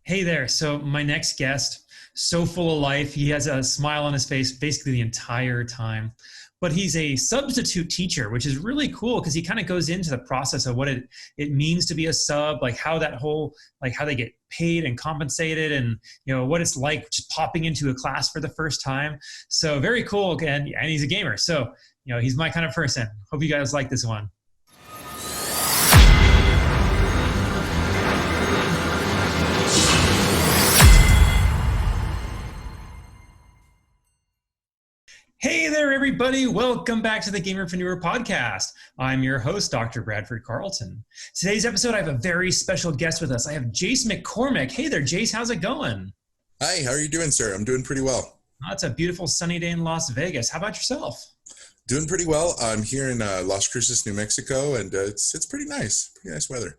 Hey there. So my next guest, so full of life. He has a smile on his face basically the entire time. But he's a substitute teacher, which is really cool because he kind of goes into the process of what it means to be a sub, like how that whole like how they get paid and compensated and what it's like just popping into a class for the first time. So very cool and he's a gamer. So, he's my kind of person. Hope you guys like this one. Hey there, everybody. Welcome back to the Gamerpreneur podcast. I'm your host, Dr. Bradford Carlton. Today's episode, I have a very special guest with us. I have Jayce McCormick. Hey there, Jayce. How's it going? Hi, how are you doing, sir? I'm doing pretty well. Oh, it's a beautiful sunny day in Las Vegas. How about yourself? Doing pretty well. I'm here in Las Cruces, New Mexico, and it's pretty nice. Pretty nice weather.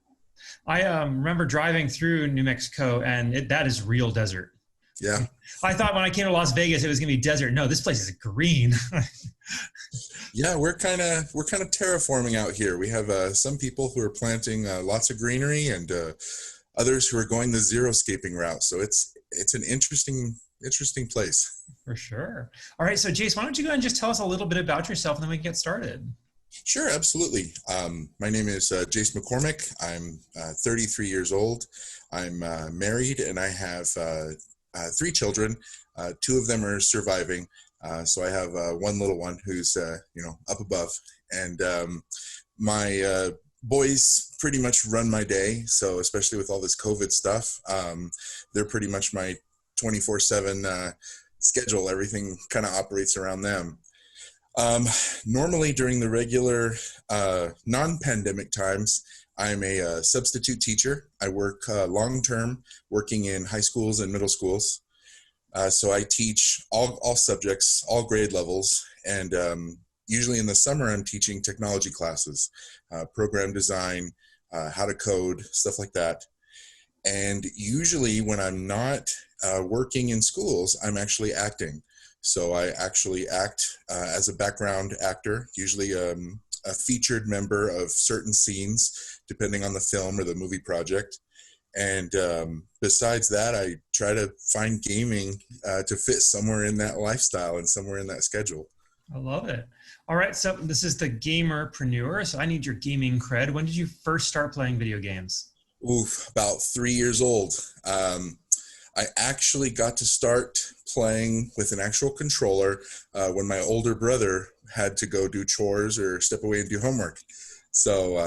I remember driving through New Mexico, and that is real desert. Yeah. I thought when I came to Las Vegas, it was going to be desert. No, this place is green. Yeah, we're kind of terraforming out here. We have some people who are planting lots of greenery, and others who are going the xeriscaping route. So it's an interesting place. For sure. All right, so Jayce, why don't you go ahead and just tell us a little bit about yourself, and then we can get started. Sure, absolutely. My name is Jayce McCormick. I'm 33 years old. I'm married, and I have 3 children. 2 of them are surviving. So I have one little one who's, up above. And my boys pretty much run my day. So especially with all this COVID stuff, they're pretty much my 24/7 schedule. Everything kind of operates around them. Normally during the regular non-pandemic times, I'm a substitute teacher. I work long-term, working in high schools and middle schools. So I teach all subjects, all grade levels, and usually in the summer I'm teaching technology classes, program design, how to code, stuff like that. And usually when I'm not working in schools, I'm actually acting. So I actually act as a background actor, usually a featured member of certain scenes, depending on the film or the movie project. And besides that, I try to find gaming to fit somewhere in that lifestyle and somewhere in that schedule. I love it. All right, so this is the Gamerpreneur, so I need your gaming cred. When did you first start playing video games? About 3 years old. I actually got to start playing with an actual controller when my older brother had to go do chores or step away and do homework. So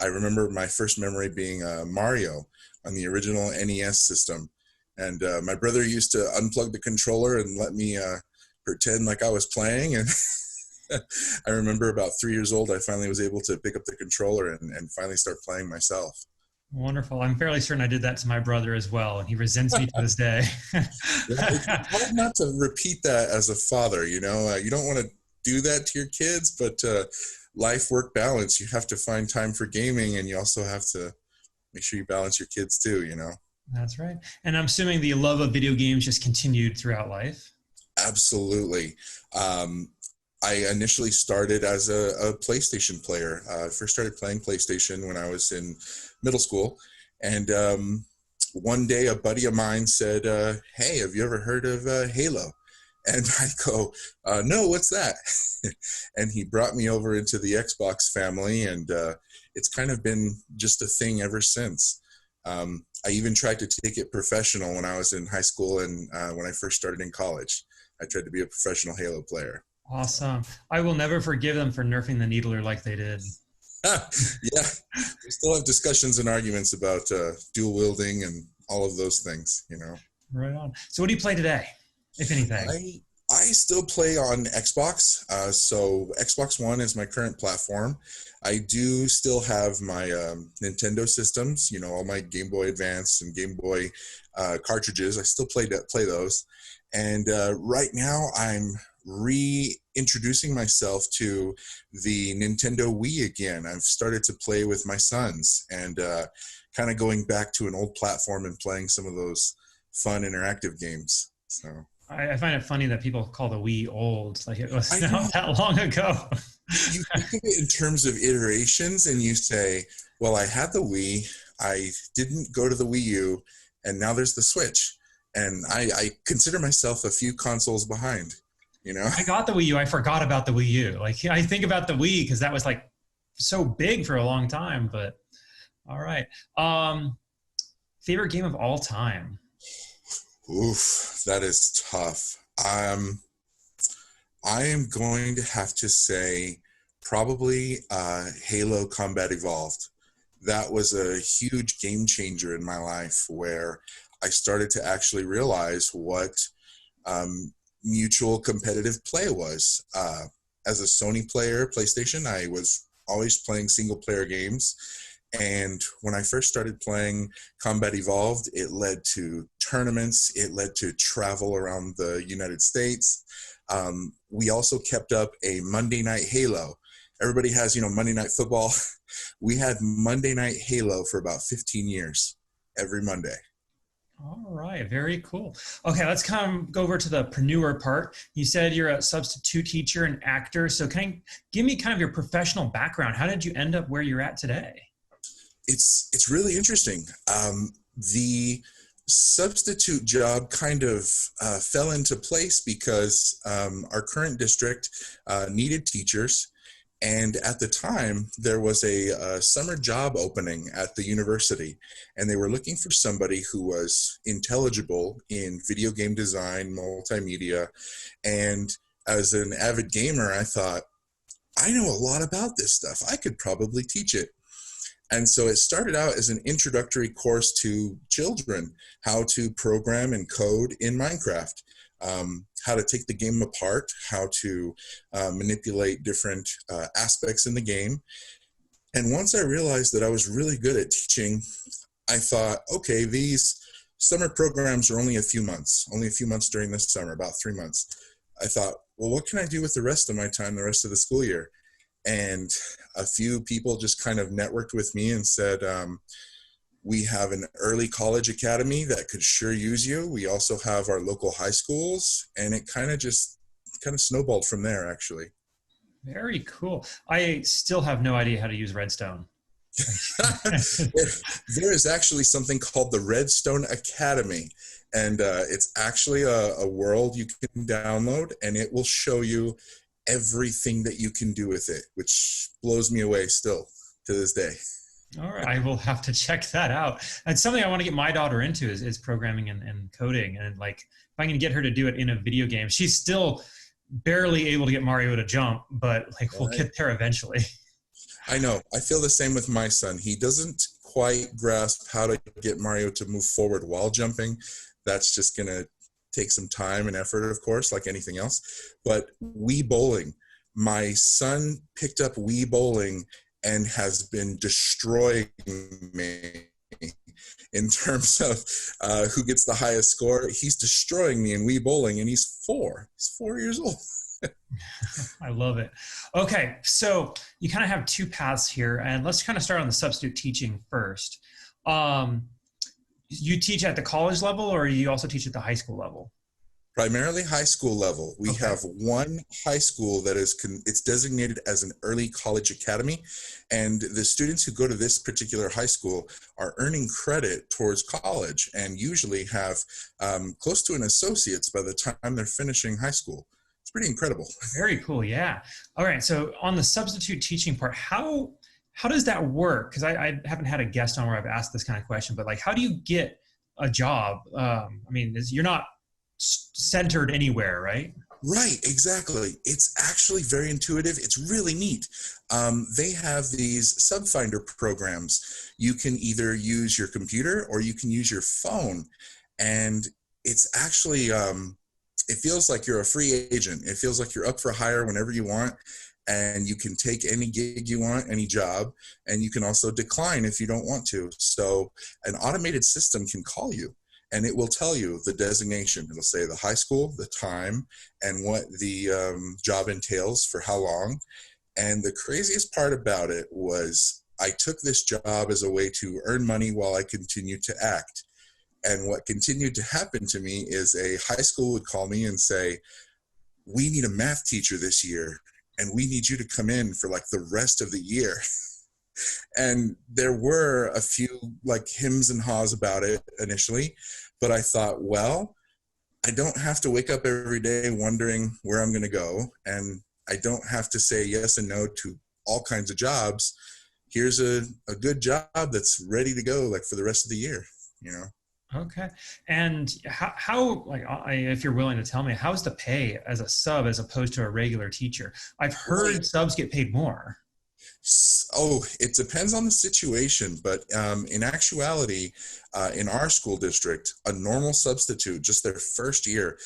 I remember my first memory being Mario on the original NES system. And my brother used to unplug the controller and let me pretend like I was playing. And I remember about 3 years old, I finally was able to pick up the controller and finally start playing myself. Wonderful. I'm fairly certain I did that to my brother as well, and he resents me to this day. It's hard not to repeat that as a father, you don't want to do that to your kids, but life-work balance, you have to find time for gaming, and you also have to make sure you balance your kids too, That's right. And I'm assuming the love of video games just continued throughout life? Absolutely. I initially started as a PlayStation player. I first started playing PlayStation when I was in middle school. And one day a buddy of mine said, hey, have you ever heard of Halo? And I go, no, what's that? And he brought me over into the Xbox family, and it's kind of been just a thing ever since. I even tried to take it professional when I was in high school and when I first started in college. I tried to be a professional Halo player. Awesome. I will never forgive them for nerfing the Needler like they did. Yeah, we still have discussions and arguments about dual wielding and all of those things, Right on. So what do you play today, if anything? I still play on Xbox. So Xbox One is my current platform. I do still have my Nintendo systems, all my Game Boy Advance and Game Boy cartridges. I still play those. And right now I'm reintroducing myself to the Nintendo Wii again. I've started to play with my sons and kind of going back to an old platform and playing some of those fun interactive games. So I find it funny that people call the Wii old, like it was not that long ago. You think of it in terms of iterations and you say, well, I had the Wii, I didn't go to the Wii U, and now there's the Switch. And I consider myself a few consoles behind, you know? I got the Wii U. I forgot about the Wii U. Like, I think about the Wii because that was like so big for a long time, but all right. Favorite game of all time? Oof, that is tough. I am going to have to say probably Halo Combat Evolved. That was a huge game changer in my life where I started to actually realize what mutual competitive play was. As a Sony player, PlayStation, I was always playing single player games. And when I first started playing Combat Evolved, it led to tournaments. It led to travel around the United States. We also kept up a Monday Night Halo. Everybody has, Monday Night Football. We had Monday Night Halo for about 15 years, every Monday. All right, very cool. Okay, let's go over to the preneur part. You said you're a substitute teacher and actor. So give me kind of your professional background. How did you end up where you're at today? It's really interesting. The substitute job kind of fell into place because our current district needed teachers. And at the time, there was a summer job opening at the university, and they were looking for somebody who was intelligible in video game design, multimedia. And as an avid gamer, I thought, I know a lot about this stuff. I could probably teach it. And so it started out as an introductory course to children, how to program and code in Minecraft, how to take the game apart, how to manipulate different aspects in the game. And once I realized that I was really good at teaching, I thought, okay, these summer programs are only a few months during the summer, about 3 months. I thought, well, what can I do with the rest of my time, the rest of the school year? And a few people just kind of networked with me and said, we have an early college academy that could sure use you. We also have our local high schools. And it kind of snowballed from there, actually. Very cool. I still have no idea how to use Redstone. There is actually something called the Redstone Academy. And it's actually a world you can download, and it will show you everything that you can do with it, which blows me away still to this day. All right, I will have to check that out. It's something I want to get my daughter into is programming and coding, and like if I can get her to do it in a video game. She's still barely able to get Mario to jump, but like we'll get there eventually. I know. I feel the same with my son. He doesn't quite grasp how to get Mario to move forward while jumping. That's just going to take some time and effort, of course, like anything else. But Wii bowling, my son picked up Wii bowling and has been destroying me in terms of who gets the highest score. He's destroying me in Wii bowling, and he's 4. He's 4 years old. I love it. Okay, so you kind of have two paths here, and let's kind of start on the substitute teaching first. You teach at the college level, or you also teach at the high school level? Primarily high school level. We have one high school that it's designated as an early college academy, and the students who go to this particular high school are earning credit towards college and usually have close to an associate's by the time they're finishing high school. It's pretty incredible. Very cool, yeah. All right, so on the substitute teaching part, how does that work? Because I haven't had a guest on where I've asked this kind of question, but like, how do you get a job? I mean, you're not centered anywhere, right? Right, exactly. It's actually very intuitive. It's really neat. They have these SubFinder programs. You can either use your computer or you can use your phone. And it's actually, it feels like you're a free agent. It feels like you're up for hire whenever you want. And you can take any gig you want, any job, and you can also decline if you don't want to. So an automated system can call you, and it will tell you the designation. It'll say the high school, the time, and what the job entails for how long. And the craziest part about it was I took this job as a way to earn money while I continued to act. And what continued to happen to me is a high school would call me and say, we need a math teacher this year, and we need you to come in for like the rest of the year. And there were a few like hems and haws about it initially, but I thought, well, I don't have to wake up every day wondering where I'm going to go. And I don't have to say yes and no to all kinds of jobs. Here's a good job that's ready to go like for the rest of the year, you know? Okay. And how like, if you're willing to tell me, how's the pay as a sub as opposed to a regular teacher? I've heard subs get paid more. Oh, it depends on the situation, but in actuality, in our school district, a normal substitute, just their first year,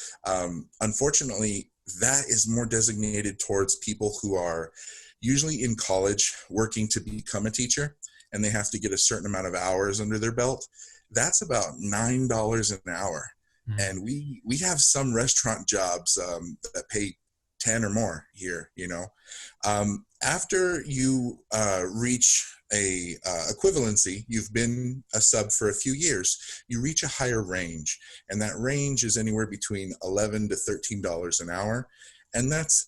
unfortunately, that is more designated towards people who are usually in college working to become a teacher, and they have to get a certain amount of hours under their belt. That's about $9 an hour. And we have some restaurant jobs that pay 10 or more here, you know. After you reach a equivalency, you've been a sub for a few years, you reach a higher range, and that range is anywhere between $11 to $13 an hour, and that's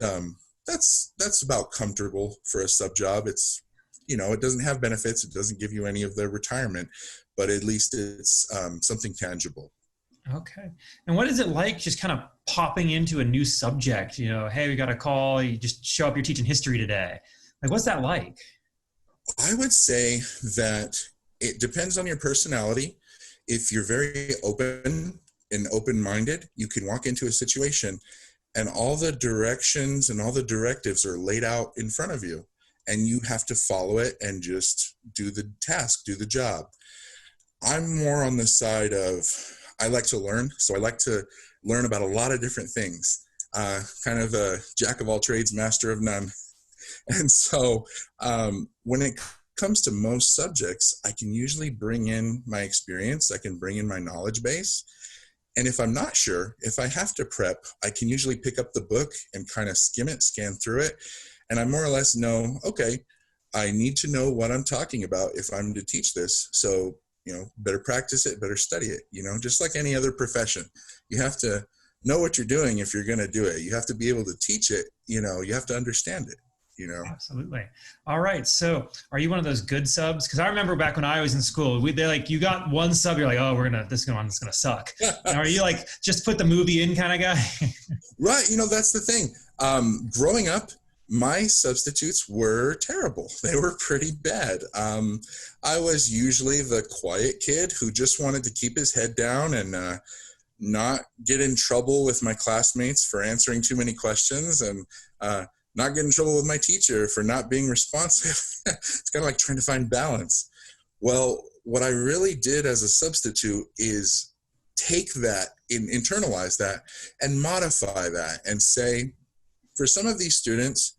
about comfortable for a sub job. It's, you know, it doesn't have benefits, it doesn't give you any of the retirement, but at least it's something tangible. Okay. And what is it like just kind of popping into a new subject? You know, hey, we got a call, you just show up, you're teaching history today. Like, what's that like? I would say that it depends on your personality. If you're very open and open-minded, you can walk into a situation and all the directions and all the directives are laid out in front of you, and you have to follow it and just do the task, do the job. I'm more on the side of, I like to learn, so I like to learn about a lot of different things. Kind of a jack of all trades, master of none. And so when it comes to most subjects, I can usually bring in my experience, I can bring in my knowledge base. And if I'm not sure, if I have to prep, I can usually pick up the book and kind of skim it, scan through it. And I more or less know, okay, I need to know what I'm talking about if I'm to teach this. So, you know, better practice it, better study it, you know, just like any other profession. You have to know what you're doing if you're going to do it. You have to be able to teach it, you know, you have to understand it, you know. Absolutely. All right. So are you one of those good subs? Because I remember back when I was in school, they're like, you got one sub, you're like, oh, this one's going to suck. And are you like, just put the movie in kind of guy? Right. You know, that's the thing. Growing up, my substitutes were terrible. They were pretty bad. I was usually the quiet kid who just wanted to keep his head down and not get in trouble with my classmates for answering too many questions, and not get in trouble with my teacher for not being responsive. It's kind of like trying to find balance. Well, what I really did as a substitute is take that and internalize that and modify that and say, for some of these students,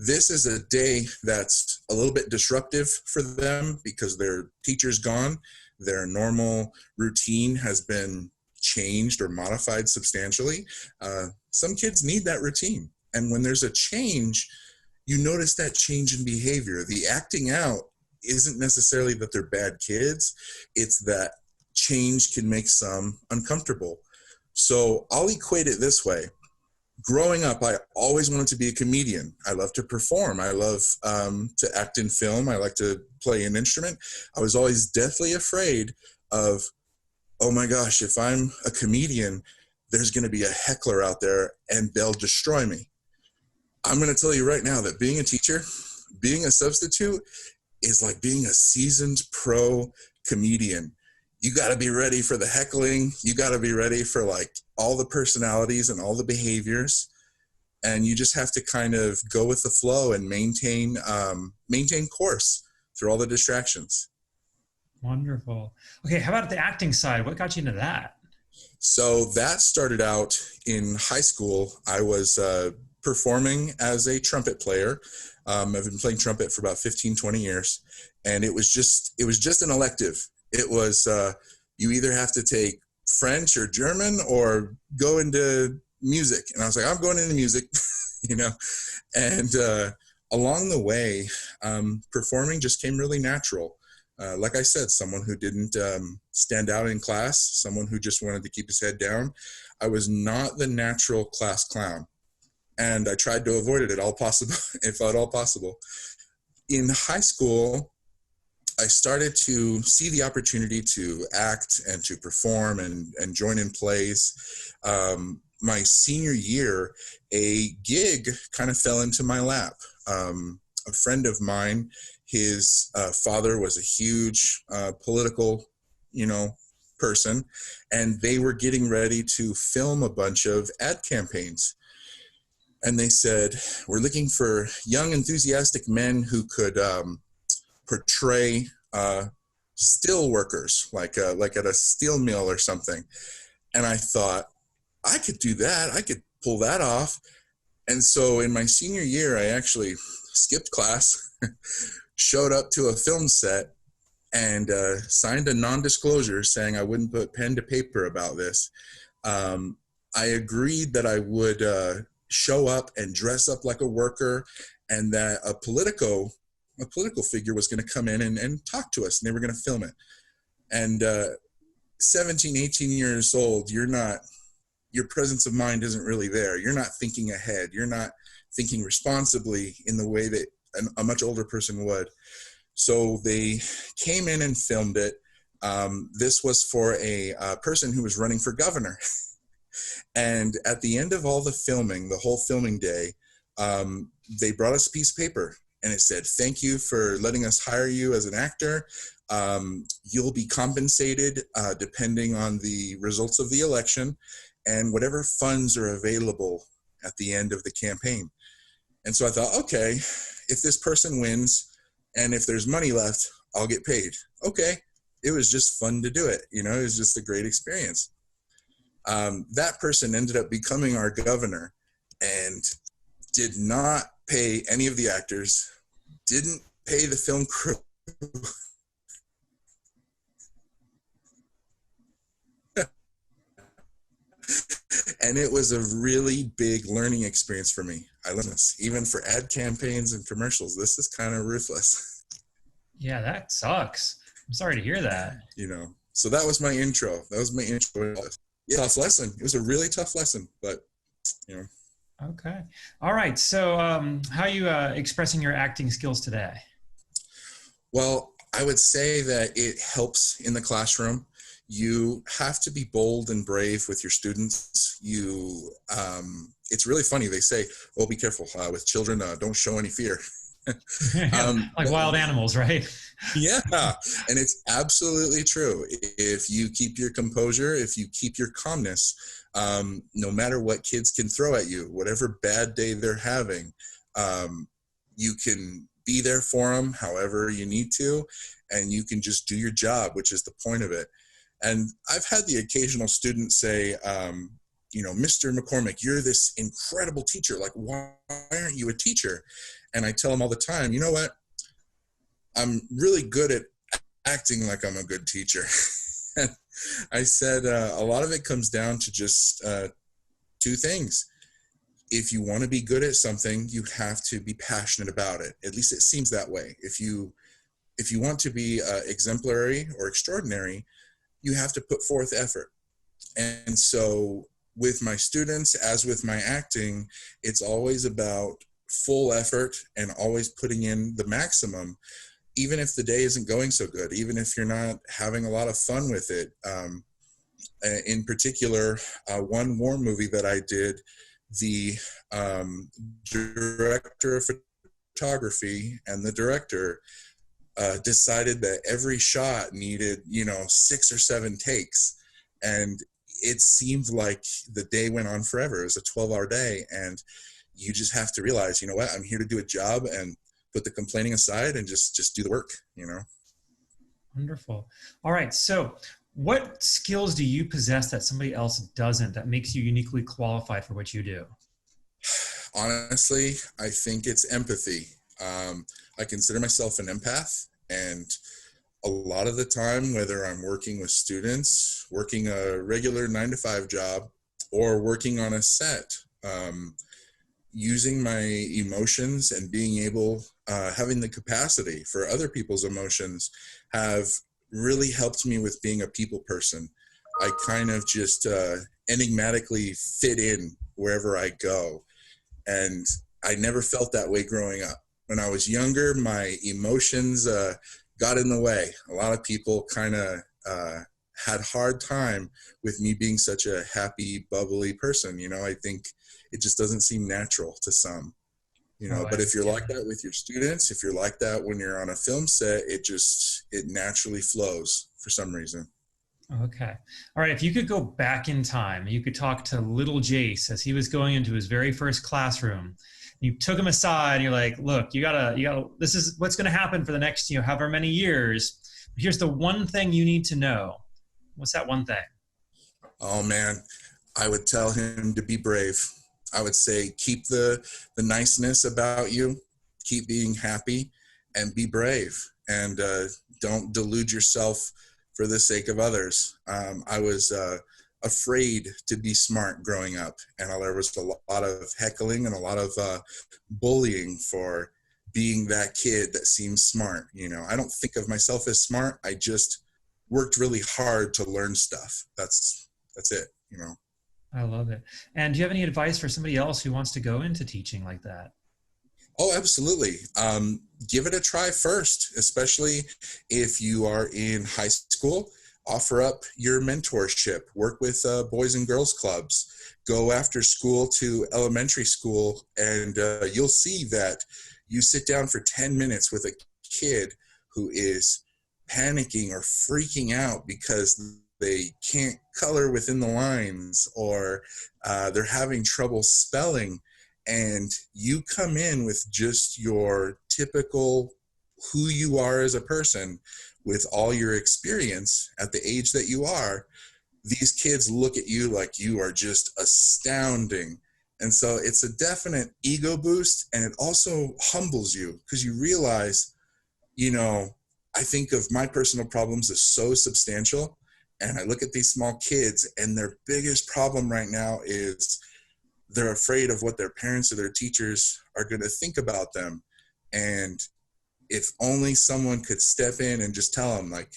this is a day that's a little bit disruptive for them because their teacher's gone. Their normal routine has been changed or modified substantially. Some kids need that routine. And when there's a change, you notice that change in behavior. The acting out isn't necessarily that they're bad kids. It's that change can make some uncomfortable. So I'll equate it this way. Growing up, I always wanted to be a comedian. I love to perform. I love to act in film. I like to play an instrument. I was always deathly afraid of, oh my gosh, if I'm a comedian, there's going to be a heckler out there and they'll destroy me. I'm going to tell you right now that being a teacher, being a substitute is like being a seasoned pro comedian. You got to be ready for the heckling. You got to be ready for like all the personalities and all the behaviors. And you just have to kind of go with the flow and maintain course through all the distractions. Wonderful. Okay. How about the acting side? What got you into that? So that started out in high school. I was performing as a trumpet player. I've been playing trumpet for about 15, 20 years. And it was just an elective. It was, you either have to take French or German or go into music. And I was like, I'm going into music, you know. And along the way, performing just came really natural. Like I said, someone who didn't stand out in class, someone who just wanted to keep his head down. I was not the natural class clown. And I tried to avoid it at all possible, if at all possible. In high school, I started to see the opportunity to act and to perform and join in plays. My senior year, a gig kind of fell into my lap. A friend of mine, his father was a huge political, person, and they were getting ready to film a bunch of ad campaigns. And they said, we're looking for young, enthusiastic men who could portray steel workers, like at a steel mill or something. And I thought, I could do that. I could pull that off. And so in my senior year, I actually skipped class, showed up to a film set, and signed a non-disclosure saying I wouldn't put pen to paper about this. I agreed that I would show up and dress up like a worker, and that a political figure was going to come in and talk to us, and they were going to film it. And 17, 18 years old, your presence of mind isn't really there. You're not thinking ahead. You're not thinking responsibly in the way that a much older person would. So they came in and filmed it. This was for a person who was running for governor. And at the end of all the filming, the whole filming day, they brought us a piece of paper, and it said, thank you for letting us hire you as an actor. You'll be compensated depending on the results of the election and whatever funds are available at the end of the campaign. And so I thought, okay, if this person wins and if there's money left, I'll get paid. Okay. It was just fun to do it. It was just a great experience. That person ended up becoming our governor and did not pay any of the actors, didn't pay the film crew. And it was a really big learning experience for me. I learned this, even for ad campaigns and commercials. This is kind of ruthless. Yeah, that sucks. I'm sorry to hear that. So that was my intro. Yeah, tough lesson. It was a really tough lesson, but Okay. All right. So how are you expressing your acting skills today? Well, I would say that it helps in the classroom. You have to be bold and brave with your students. It's really funny. They say, "Oh, be careful with children. Don't show any fear." Like wild animals, right? Yeah, and it's absolutely true. If you keep your composure, if you keep your calmness, no matter what kids can throw at you, whatever bad day they're having, you can be there for them however you need to, and you can just do your job, which is the point of it. And I've had the occasional student say, Mr. McCormick, you're this incredible teacher. Like, why aren't you a teacher? And I tell them all the time, you know what? I'm really good at acting like I'm a good teacher. And I said, a lot of it comes down to just two things. If you want to be good at something, you have to be passionate about it. At least it seems that way. If you want to be exemplary or extraordinary, you have to put forth effort. And so with my students, as with my acting, it's always about full effort and always putting in the maximum, even if the day isn't going so good, even if you're not having a lot of fun with it. In particular, one war movie that I did, the director of photography and the director decided that every shot needed, 6 or 7 takes. And it seemed like the day went on forever. It was a 12-hour day. And you just have to realize, you know what, I'm here to do a job and put the complaining aside and just do the work, Wonderful. All right. So what skills do you possess that somebody else doesn't, that makes you uniquely qualified for what you do? Honestly, I think it's empathy. I consider myself an empath, and a lot of the time, whether I'm working with students, working a regular 9-to-5 job, or working on a set, using my emotions and being able, having the capacity for other people's emotions have really helped me with being a people person. I kind of just enigmatically fit in wherever I go. And I never felt that way growing up. When I was younger, my emotions got in the way. A lot of people kind of had hard time with me being such a happy, bubbly person. I think it just doesn't seem natural to some. But if you're like that with your students, if you're like that when you're on a film set, it naturally flows for some reason. Okay. All right. If you could go back in time, you could talk to little Jace as he was going into his very first classroom. You took him aside and you're like, look, you gotta, this is what's going to happen for the next, however many years. Here's the one thing you need to know. What's that one thing? Oh man, I would tell him to be brave. I would say, keep the niceness about you, keep being happy, and be brave. And don't delude yourself for the sake of others. I was afraid to be smart growing up, and there was a lot of heckling and a lot of bullying for being that kid that seems smart. I don't think of myself as smart. I just worked really hard to learn stuff. That's it. I love it. And do you have any advice for somebody else who wants to go into teaching like that? Oh, absolutely. Give it a try first, especially if you are in high school. Offer up your mentorship. Work with boys and girls clubs. Go after school to elementary school, and you'll see that you sit down for 10 minutes with a kid who is panicking or freaking out because they can't color within the lines, or they're having trouble spelling, and you come in with just your typical who you are as a person with all your experience at the age that you are. These kids look at you like you are just astounding. And so it's a definite ego boost, and it also humbles you because you realize, I think of my personal problems as so substantial. And I look at these small kids, and their biggest problem right now is they're afraid of what their parents or their teachers are going to think about them. And if only someone could step in and just tell them, like,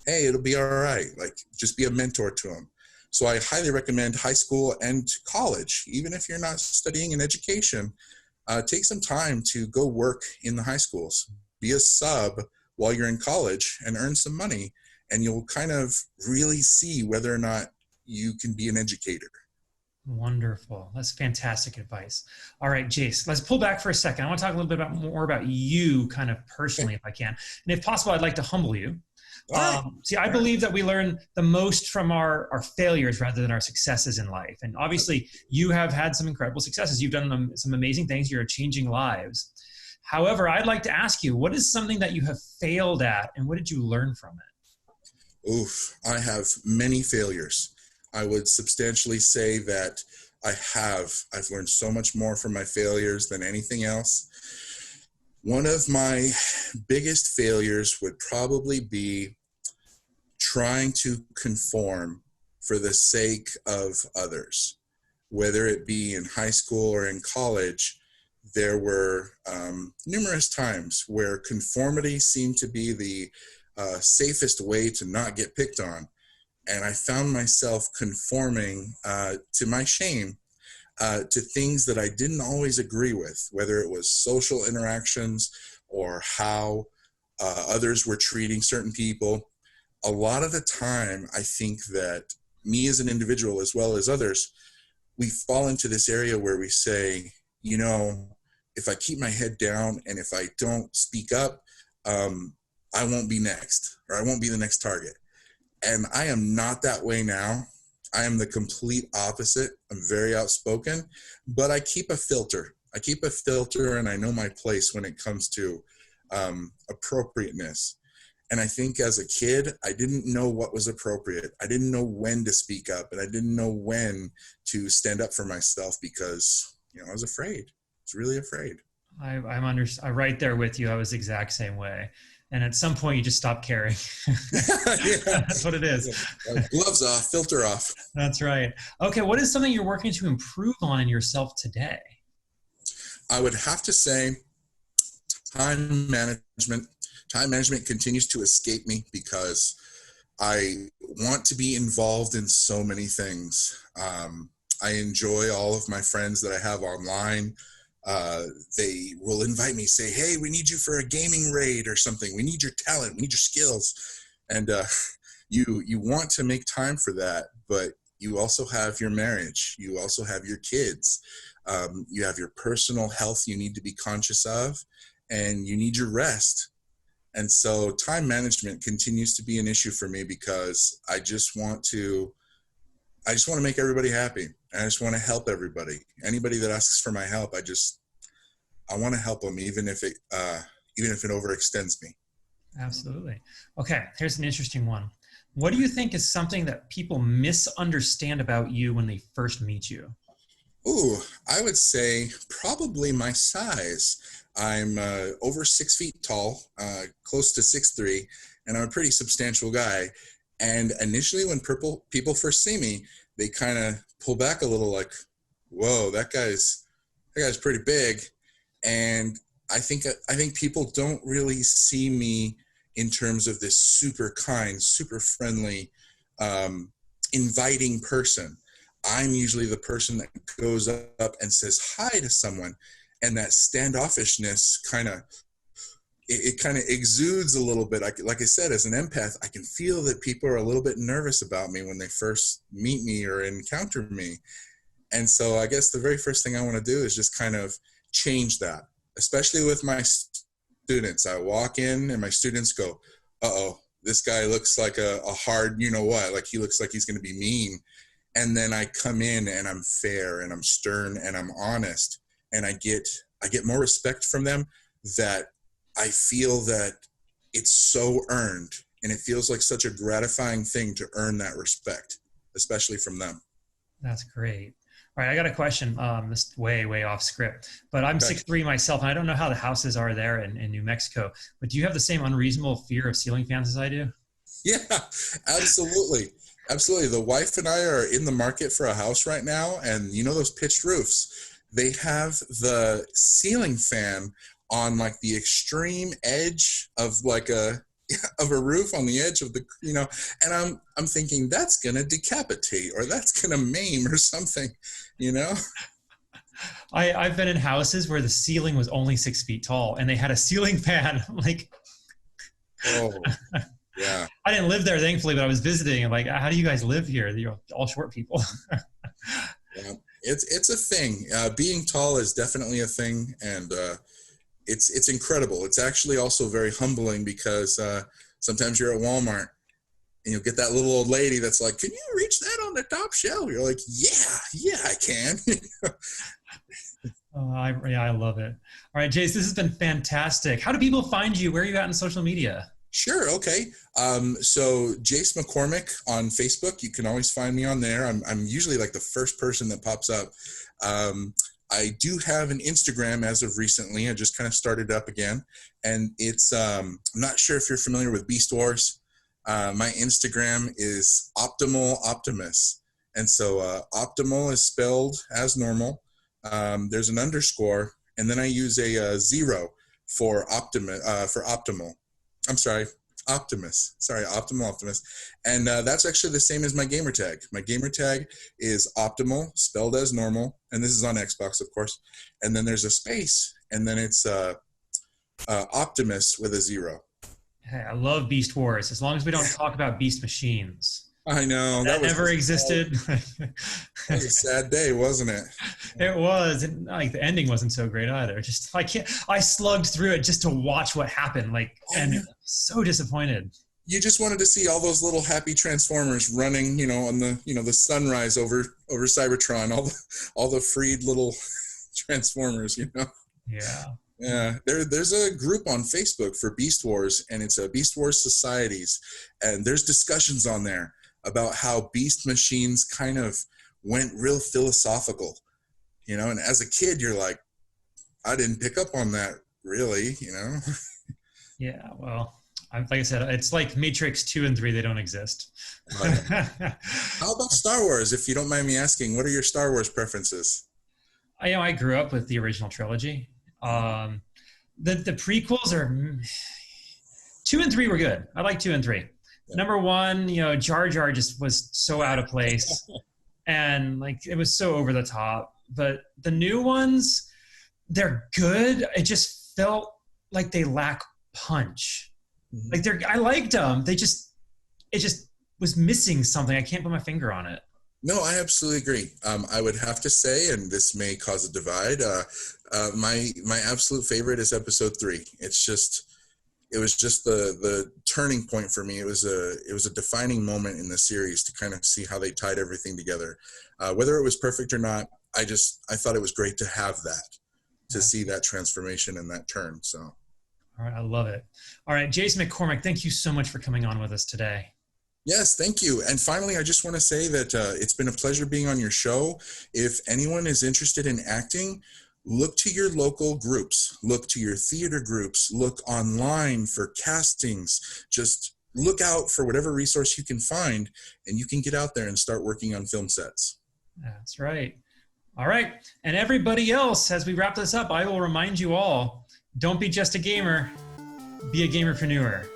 hey, it'll be all right. Like, just be a mentor to them. So I highly recommend high school and college. Even if you're not studying in education, take some time to go work in the high schools. Be a sub while you're in college and earn some money. And you'll kind of really see whether or not you can be an educator. Wonderful. That's fantastic advice. All right, Jayce, let's pull back for a second. I want to talk a little bit more about you kind of personally, if I can. And if possible, I'd like to humble you. See, I believe that we learn the most from our failures rather than our successes in life. And obviously, you have had some incredible successes. You've done some amazing things. You're changing lives. However, I'd like to ask you, what is something that you have failed at, and what did you learn from it? Oof, I have many failures. I would substantially say that I've learned so much more from my failures than anything else. One of my biggest failures would probably be trying to conform for the sake of others. Whether it be in high school or in college, there were numerous times where conformity seemed to be the safest way to not get picked on. And I found myself conforming to my shame to things that I didn't always agree with, whether it was social interactions or how others were treating certain people. A lot of the time, I think that me as an individual, as well as others, we fall into this area where we say, if I keep my head down and if I don't speak up, I won't be next, or I won't be the next target. And I am not that way now. I am the complete opposite. I'm very outspoken, but I keep a filter. And I know my place when it comes to appropriateness. And I think as a kid, I didn't know what was appropriate. I didn't know when to speak up, and I didn't know when to stand up for myself because, I was afraid. I was really afraid. I'm right there with you. I was the exact same way. And at some point, you just stop caring. That's what it is. Gloves off, filter off. That's right. Okay, what is something you're working to improve on in yourself today? I would have to say time management. Time management continues to escape me because I want to be involved in so many things. I enjoy all of my friends that I have online. They will invite me, say, hey, we need you for a gaming raid or something. We need your talent. We need your skills. And you want to make time for that, but you also have your marriage. You also have your kids. You have your personal health you need to be conscious of, and you need your rest. And so time management continues to be an issue for me because I just want to make everybody happy. I just want to help everybody. Anybody that asks for my help, I want to help them, even if it overextends me. Absolutely. Okay, here's an interesting one. What do you think is something that people misunderstand about you when they first meet you? Ooh, I would say probably my size. I'm over 6 feet tall, close to 6'3", and I'm a pretty substantial guy. And initially when people first see me, they kind of pull back a little like, whoa, that guy's pretty big. And I think people don't really see me in terms of this super kind, super friendly, inviting person. I'm usually the person that goes up and says hi to someone, and that standoffishness kind of exudes a little bit. Like I said, as an empath, I can feel that people are a little bit nervous about me when they first meet me or encounter me. And so I guess the very first thing I want to do is just kind of change that, especially with my students. I walk in and my students go, uh-oh, this guy looks like a hard, you know what, like he looks like he's going to be mean. And then I come in and I'm fair and I'm stern and I'm honest, and I get more respect from them that I feel that it's so earned, and it feels like such a gratifying thing to earn that respect, especially from them. That's great. All right, I got a question. This is way off script, but I'm 6'3" myself, and I don't know how the houses are there in New Mexico, but do you have the same unreasonable fear of ceiling fans as I do? Yeah, absolutely. Absolutely. The wife and I are in the market for a house right now, and you know those pitched roofs, they have the ceiling fan on like the extreme edge of like a roof on the edge of the, you know, and I'm thinking that's going to decapitate or that's going to maim or something, you know? I've been in houses where the ceiling was only 6 feet tall and they had a ceiling fan. Like, oh, yeah. I didn't live there, thankfully, but I was visiting and like, how do you guys live here? You're all short people. Yeah, it's a thing. Being tall is definitely a thing. And, it's incredible. It's actually also very humbling because sometimes you're at Walmart and you'll get that little old lady that's like, can you reach that on the top shelf? You're like, yeah, I can. I love it. All right, Jayce, this has been fantastic. How do people find you? Where are you at on social media? Sure. Okay. So Jayce McCormick on Facebook, you can always find me on there. I'm usually like the first person that pops up. I do have an Instagram as of recently. I just kind of started up again, and it's, I'm not sure if you're familiar with Beast Wars. My Instagram is Optimal Optimus. And so, optimal is spelled as normal. There's an underscore, and then I use a 0 for optimal. I'm sorry, Optimus. Sorry, Optimal Optimus. And that's actually the same as my gamer tag. My gamer tag is Optimal, spelled as normal. And this is on Xbox, of course. And then there's a space, and then it's Optimus with a 0. Hey, I love Beast Wars, as long as we don't talk about beast machines. I know. That never existed. That was a sad day, wasn't it? It was. And, like, the ending wasn't so great either. Just I slugged through it just to watch what happened. Like, and so disappointed. You just wanted to see all those little happy Transformers running, you know, on the, you know, the sunrise over Cybertron, all the freed little Transformers, you know. Yeah. Yeah, there's a group on Facebook for Beast Wars, and it's a Beast Wars Societies, and there's discussions on there about how beast machines kind of went real philosophical, you know, and as a kid, you're like, I didn't pick up on that really, you know? Yeah, well, like I said, it's like Matrix 2 and 3, they don't exist. How about Star Wars, if you don't mind me asking? What are your Star Wars preferences? I grew up with the original trilogy. The prequels are 2 and 3 were good. I like 2 and 3. Yeah. Number 1, you know, Jar Jar just was so out of place and like it was so over the top. But the new ones, they're good. It just felt like they lack punch. Mhm. Like I liked them. It just was missing something. I can't put my finger on it. No, I absolutely agree. I would have to say, and this may cause a divide, my absolute favorite is episode 3. It was just the turning point for me. It was a defining moment in the series to kind of see how they tied everything together. Whether it was perfect or not, I thought it was great to have that, to see that transformation and that turn. So, all right, I love it. All right, Jayce McCormick, thank you so much for coming on with us today. Yes, thank you. And finally, I just want to say that it's been a pleasure being on your show. If anyone is interested in acting, look to your local groups, look to your theater groups, look online for castings. Just look out for whatever resource you can find, and you can get out there and start working on film sets. That's right. All right. And everybody else, as we wrap this up, I will remind you all, don't be just a gamer, be a gamerpreneur.